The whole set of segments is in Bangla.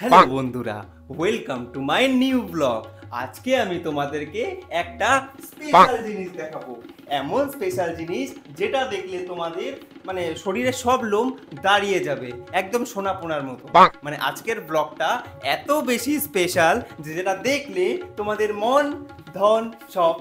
হ্যালো বন্ধুরা, welcome to my new blog. আজকে আমি তোমাদেরকে একটা স্পেশাল জিনিস দেখাবো। এমন স্পেশাল জিনিস যেটা দেখলে তোমাদের মানে শরীরের সব লোম দাঁড়িয়ে যাবে, একদম সোনাপোনার মতো। মানে আজকের ব্লগটা এত বেশি স্পেশাল যে যেটা দেখলে তোমাদের মন ধন সব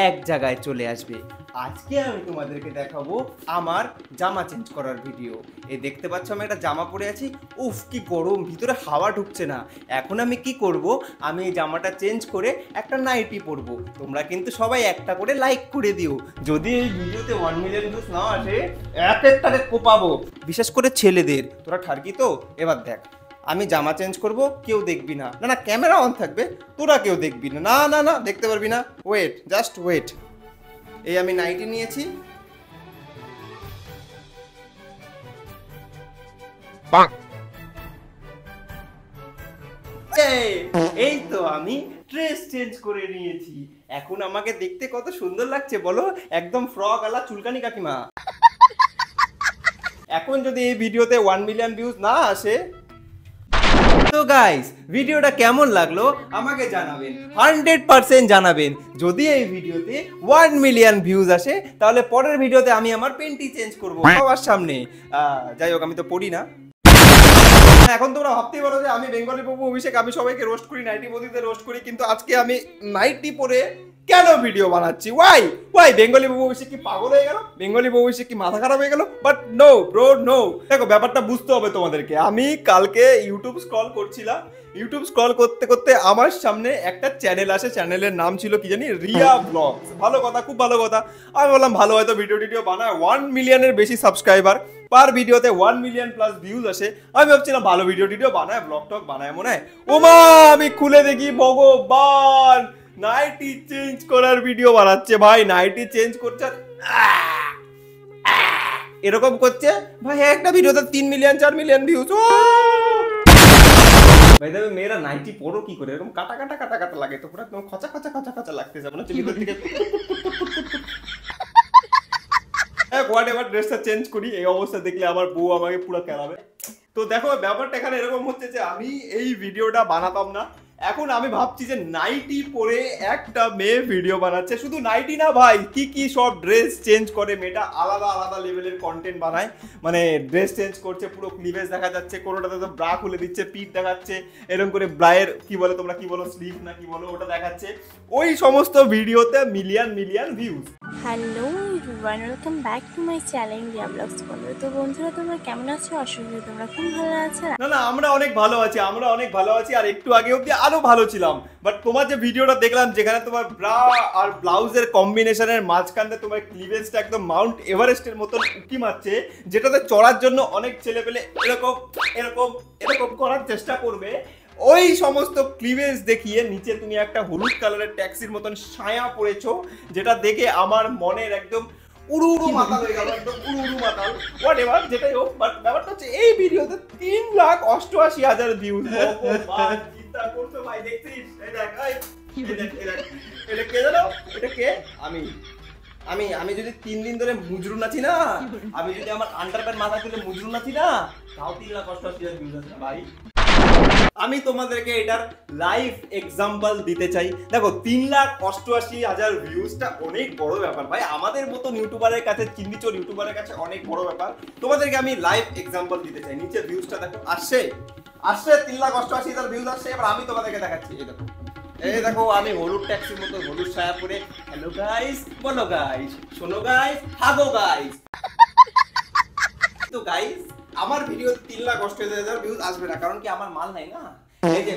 এক জায়গায় চলে আসবে। আজকে আমি তোমাদেরকে দেখাবো আমার জামা চেঞ্জ করার ভিডিও। এই দেখতে পাচ্ছ আমি একটা জামা পরে আছি, উফ কি গরম, ভিতরে হাওয়া ঢুকছে না। এখন আমি কি করব, আমি এই জামাটা চেঞ্জ করে একটা নাইটি পরবো। তোমরা কিন্তু সবাই একটা করে লাইক করে দিও। যদি এই ভিডিওতে 1 মিলিয়ন ভিউজ না আসে এক একটাকে কোপাবো, বিশেষ করে ছেলেদের। তোরা ঠারকি তো? এবার দেখ, আমি জামা চেঞ্জ করব, কেউ দেখবি না। না না, ক্যামেরা অন থাকবে, তোরা কেউ দেখবি না। না না না, দেখতে পারবি না। Wait, just wait. এই আমি নাইটি নিয়েছি, এই তো আমি ড্রেস চেঞ্জ করে নিয়েছি। এখন আমাকে দেখতে কত সুন্দর লাগছে বলো, একদম ফ্রক আলা চুলকানি কাকিমা। এখন যদি এই ভিডিওতে 1 মিলিয়ন ভিউজ না আসে, তো গাইস ভিডিওটা কেমন লাগলো আমাকে জানাবেন, 100% জানাবেন। যদি এই ভিডিওতে 1 মিলিয়ন ভিউজ আসে তাহলে পরের ভিডিওতে আমি আমার পেন্টি চেঞ্জ করবো সবার সামনে। যাই হোক, আমি তো পড়ি না। এখন তোমরা ভাবতেই পারো যে আমি বেঙ্গলি বাবু অভিষেক, আমি সবাইকে রোস্ট করি, নাইটি বদিতে রোস্ট করি, কিন্তু আজকে আমি নাইটি পরে কেন ভিডিও বানাচ্ছি? ওয়াই বেঙ্গলি বাবু অভিষেক কি পাগল হয়ে গেল? বেঙ্গলি বাবু অভিষেক কি মাথা খারাপ হয়ে গেল? But no bro, no. দেখো, ব্যাপারটা বুঝতে হবে তোমাদেরকে। আমি কালকে ইউটিউব স্ক্রল করছিলাম, ইউটিউব স্ক্রল করতে করতে আমার সামনে একটা চ্যানেল আসে। চ্যানেলের নাম ছিল কি জানি, রিয়া ব্লগস। ভালো কথা, খুব ভালো কথা। আমি বললাম ভালো, হয়তো ভিডিও বানায়। 1 মিলিয়নের বেশি সাবস্ক্রাইবার, পার ভিডিওতে 1 মিলিয়ন প্লাস ভিউজ আসে। আমি ভাবছিলাম ভালো ভিডিও বানায়, ব্লগ টক বানায় মনে হয়। ওমা, আমি খুলে দেখি ভগবান, নাইটি চেঞ্জ করার ভিডিও বানাচ্ছে। ভাই নাইটি চেঞ্জ করছে এরকম করছে। ভাই একটা ভিডিওতে 3 মিলিয়ন 4 মিলিয়ন ভিউজ। ভাই দেখো, মেয়েরা নাইটি পরো কি করে, এরকম কাটা কাটা কাটা কাটা লাগে তো, পুরো একদম খচা খচা খচা খচা লাগতেছে মনে হচ্ছে ভিতর থেকে। হোয়াটএভার, ড্রেসটা চেঞ্জ করি। এই অবস্থা দেখলে আমার বউ আমাকে পুরো কেলাবে। তো দেখো, ব্যাপারটা এখানে এরকম হচ্ছে যে আমি এই ভিডিওটা বানাতাম না, এখন আমি ভাবছি যে নাইটি পরে একটা মেয়ে ভিডিও বানাচ্ছে। শুধু নাইটি না ভাই, কি কি সব ড্রেস চেঞ্জ করে মেয়েটা, আলাদা আলাদা লেভেলের কন্টেন্ট বানায়। মানে ড্রেস চেঞ্জ করছে, পুরো ক্লিভেজ দেখা যাচ্ছে, কোনোটাতে তো ব্রা খুলে দিচ্ছে, পিঠ দেখাচ্ছে, এরকম করে ব্রায়ের কি বলে, তোমরা কি বলো, স্লিভ না কি বলো, ওটা দেখাচ্ছে। ওই সমস্ত ভিডিওতে million million views. Hello everyone, welcome back to my channel Riya vlogs. তো বন্ধুরা, তোমরা কেমন আছো? আশা করি তোমরা খুব ভালো আছো। না, আমরা অনেক ভালো আছি, আমরা অনেক ভালো আছি। আর একটু আগে অবধি আরো ভালো ছিলাম। বাট তোমার যে ভিডিওটা দেখলাম, যেখানে তোমার ব্রা আর ব্লাউজের কম্বিনেশনের মাঝখানে তোমার ক্লিভেজটা একদম মাউন্ট এভারেস্টের মতন উঁকি মারছে, যেটাতে চড়ার জন্য অনেক ছেলে পেলে এরকম এরকম এরকম করার চেষ্টা করবে। ওই সমস্ত ক্লিভেজ দেখিয়ে নিচে তুমি একটা হলুদ কালারের ট্যাক্সির মতন ছায়া পড়েছো, যেটা দেখে আমার মনের একদম উড়ু মাতাল হয়ে গেল, একদম উড়ু মাতাল। হোয়াটএভার, যেটাই হোক, বাট ব্যাপারটা হচ্ছে এই ভিডিওতে 3,88,000 ভিউজ। ভগবান, চিন্তা করছো ভাই, দেখছিস? এই দেখ, এটা কে জানো? এটা কে? আমি যদি 3 দিন ধরে মুজরু নাচি না, আমি যদি আমার আন্ডারপ্যান্ট মাথা তুলে মুজরু নাচি না, তাও 3,88,000 ভিউজ আছে না ভাই। আমি তোমাদেরকে এটার লাইভ এক্সাম্পল দিতে চাই। দেখো, 3,88,000 ভিউজটা অনেক বড় ব্যাপার ভাই। আমাদের মতন ইউটিউবারের কাছে, চিন্দিচোর ইউটিউবারের কাছে অনেক বড় ব্যাপার। তোমাদেরকে আমি লাইভ এক্সাম্পল দিতে চাই। নিচে ভিউজটা দেখো, আসছে 3,88,000 ভিউজ আসছে। এবার আমি তোমাদেরকে দেখাচ্ছি। এই দেখো, আমি হলুদ ট্যাক্সির মতো হলুদ ছায়া পরে, হ্যালো গাইস, বলো গাইস, শোনো গাইস, হাগো গাইস। তো গাইস, আমার ভিডিও 3,88,000 ভিউজ আসবে না, কারণ কি আমার মাল নাই না। এই যে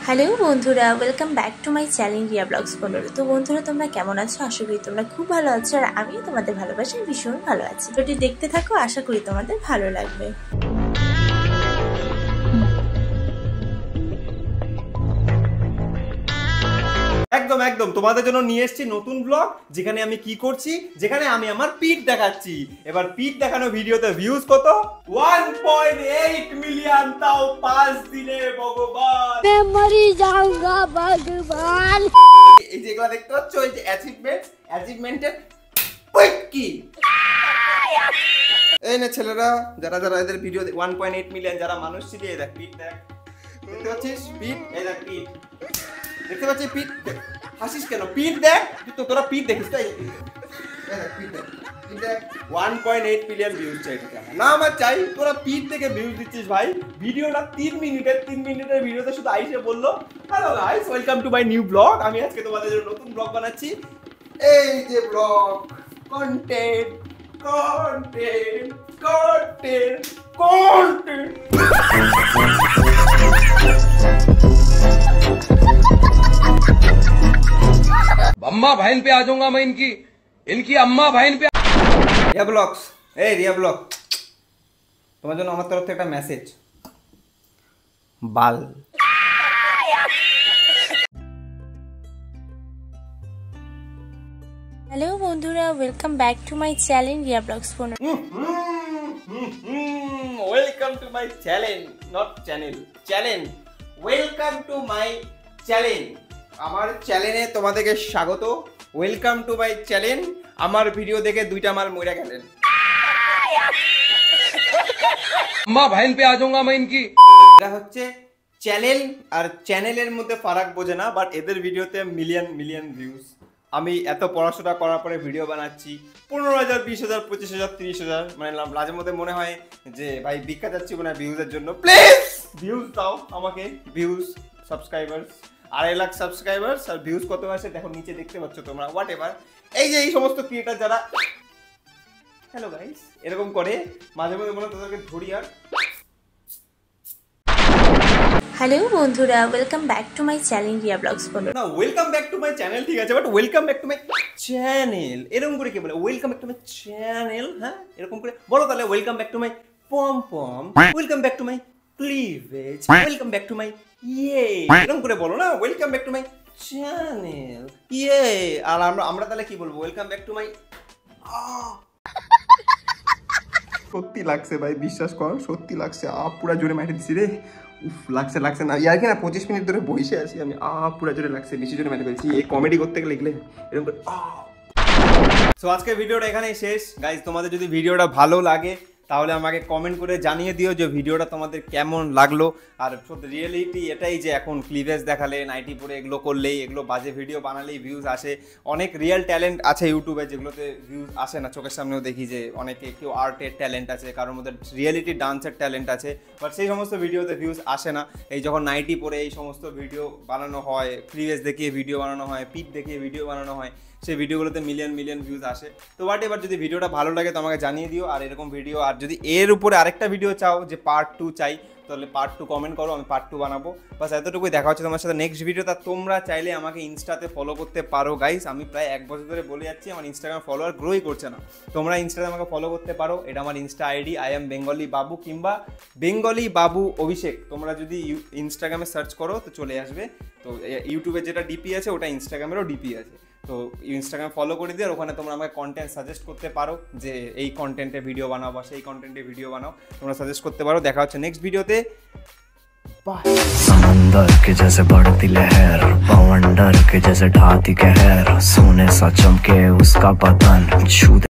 হ্যালো বন্ধুরা, welcome back to my channel Riya vlogs. তো বন্ধুরা, তোমরা কেমন আছো? আশা করি তোমরা খুব ভালো আছো, আর আমিও তোমাদের ভালোবাসায় ভীষণ ভালো আছি। ভিডিওটি দেখতে থাকো, আশা করি তোমাদের ভালো লাগবে। একদম একদম তোমাদের জন্য নিয়ে এসেছি নতুন ব্লগ, যেখানে আমি কি করছি, যেখানে আমি আমার পিঠ দেখাচ্ছি। এবার পিঠ দেখানো ভিডিওতে ভিউজ কত? 1.8 মিলিয়ন, তাও 5 দিনে। ভগবান, मैं मरी जाऊंगा भगवान। এই যেগুলো দেখতে পাচ্ছ, এই যে অ্যাচিভমেন্টের কি এই না ছেলেরা যারা যারা এদের ভিডিও 1.8 মিলিয়ন যারা মানুষ ছিল, এই দেখ পিট দেখ, দেখতে পাচ্ছিস পিট, এই দেখ পিট দেখতে পাচ্ছিস পিট, হাসিস কেন? পিট দেখ, তুই তোরা পিট দেখিস তাই, এই দেখ পিট দেখ, পিট দেখ 1.8 মিলিয়ন ভিউজ চাই না আমার চাই, তোরা পিট থেকে ভিউজ দিচ্ছিস ভাই। ভিডিওটা 3 মিনিটের ভিডিওতে শুধু আইসে বললো hello guys welcome to my new blog, আমি আজকে তোমাদের জন্য নতুন ব্লগ বানাচ্ছি। এই যে ব্লগ কন্টেন্ট content. अम्मा बहन पे आ जाऊंगा मैं, इनकी अम्मा बहन पे। রিয়া ব্লগস, এই রিয়া ব্লগ, তোমার জন্য আমার তরফ থেকে একটা মেসেজ, বাল। হ্যালো বন্ধুরা, welcome back to my channel Riya vlogs 15। Welcome to my channel, not channel, channel. Welcome to my channel, আমার চ্যানেলে তোমাদেরকে স্বাগত। Welcome to my channel. আমার ভিডিও দেখে দুইটা মাল মরে গেলেন। अम्मा बहन पे आ जाऊंगा मैं, এটা হচ্ছে চ্যানেল আর চ্যানেলের মধ্যে ফারাক বোঝে না, বাট এদের ভিডিওতে মিলিয়ন ভিউজ। আমি এত পড়াশোনা করার পরে ভিডিও বানাচ্ছি 15,000, 20,000, 25,000, 30,000, মানে মাঝে মধ্যে মনে হয় যে ভাই ভিক্ষা যাচ্ছি মনে হয় ভিউজের জন্য। প্লিজ ভিউজ দাও আমাকে, ভিউজ, সাবস্ক্রাইবার্স, 2.5 লাখ সাবস্ক্রাইবার্স আর ভিউজ কত আসে দেখো নিচে দেখতে পাচ্ছ তোমরা। হোয়াট এভার, এই যে এই সমস্ত ক্রিয়েটার যারা হ্যালো গাইস এরকম করে মাঝে মধ্যে মনে হয় তোদেরকে ধরি আর। হ্যালো বন্ধুরা, welcome back to my channel Riya vlogs 15। না welcome back to my channel ঠিক আছে, but welcome back to my channel এরকম করে কি বলে? Welcome back to my channel, হ্যাঁ এরকম করে বলো তাহলে। ওয়েলকাম ব্যাক টু মাই পম পম, welcome back to my cleavage, welcome back to my ইয়ে, এরকম করে বলো না। Welcome back to my channel ইয়ে। আর আমরা তাহলে কি বলবো? ওয়েলকাম ব্যাক টু মাই। সত্যি লাগছে ভাই, বিশ্বাস কর সত্যি লাগছে। পুরা জোরে মাইরে দিছি রে। উফ লাগছে না ইয়ার কি না, 25 মিনিট ধরে বসে আছি আমি। পুরা জোরে লাগছে, বেশি জোরে মেরে ফেলছি। এই কমেডি করতে গেলে লিখলে এরকম করে। সো আজকের ভিডিওটা এখানেই শেষ গাইজ। তোমাদের যদি ভিডিওটা ভালো লাগে তাহলে আমাকে কমেন্ট করে জানিয়ে দিও যে ভিডিওটা তোমাদের কেমন লাগলো। আর রিয়েলিটি এটাই যে এখন ক্লিভেজ দেখালে, নাইটি পরে এগুলো করলেই, এগুলো বাজে ভিডিও বানালেই ভিউজ আসে। অনেক রিয়েল ট্যালেন্ট আছে ইউটিউবে যেগুলোতে ভিউজ আসে না। চোখের সামনেও দেখি যে অনেকে কেউ আর্টের ট্যালেন্ট আছে, কারোর মধ্যে রিয়েলিটি ডান্সের ট্যালেন্ট আছে, বাট সেই সমস্ত ভিডিওতে ভিউজ আসে না। এই যখন নাইটি পরে এই সমস্ত ভিডিও বানানো হয়, ক্লিভেজ দেখিয়ে ভিডিও বানানো হয়, পিক দেখিয়ে ভিডিও বানানো হয়, সেই ভিডিওগুলোতে মিলিয়ন ভিউজ আসে। তো হোয়াট এবার, যদি ভিডিওটা ভালো লাগে তো আমাকে জানিয়ে দিও। আর এরকম ভিডিও, আর যদি এর উপরে আরেকটা ভিডিও চাও যে পার্ট 2 চাই, তাহলে পার্ট 2 কমেন্ট করো, আমি পার্ট 2 বানাবো। বাস এতটুকুই, দেখা হচ্ছে তোমার সাথে নেক্সট ভিডিওটা। তোমরা চাইলে আমাকে ইনস্টাতে ফলো করতে পারো গাইস। আমি প্রায় 1 বছর ধরে বলে যাচ্ছি আমার ইনস্টাগ্রাম ফলোয়ার গ্রোই করছে না। তোমরা ইনস্টাতে আমাকে ফলো করতে পারো, এটা আমার Insta ID I am Bengali বাবু কিংবা বেঙ্গলি বাবু অভিষেক। তোমরা যদি ইনস্টাগ্রামে সার্চ করো তো চলে আসবে। তো ইউটিউবে যেটা ডিপি আছে ওটা ইনস্টাগ্রামেরও ডিপি আছে। তো ইনস্টাগ্রাম ফলো করে দিয়ে, আর ওখানে তোমরা আমাকে কন্টেন্ট সাজেস্ট করতে পারো যে এই কন্টেন্টে ভিডিও বানাও বা সেই কন্টেন্টে ভিডিও বানাও, তোমরা সাজেস্ট করতে পারো। দেখা হচ্ছে নেক্সট ভিডিওতে। समंदर के जैसे बढ़ती लहर, बवंडर के जैसे ढाती कहर, सोने सा चमके उसका बदन, छू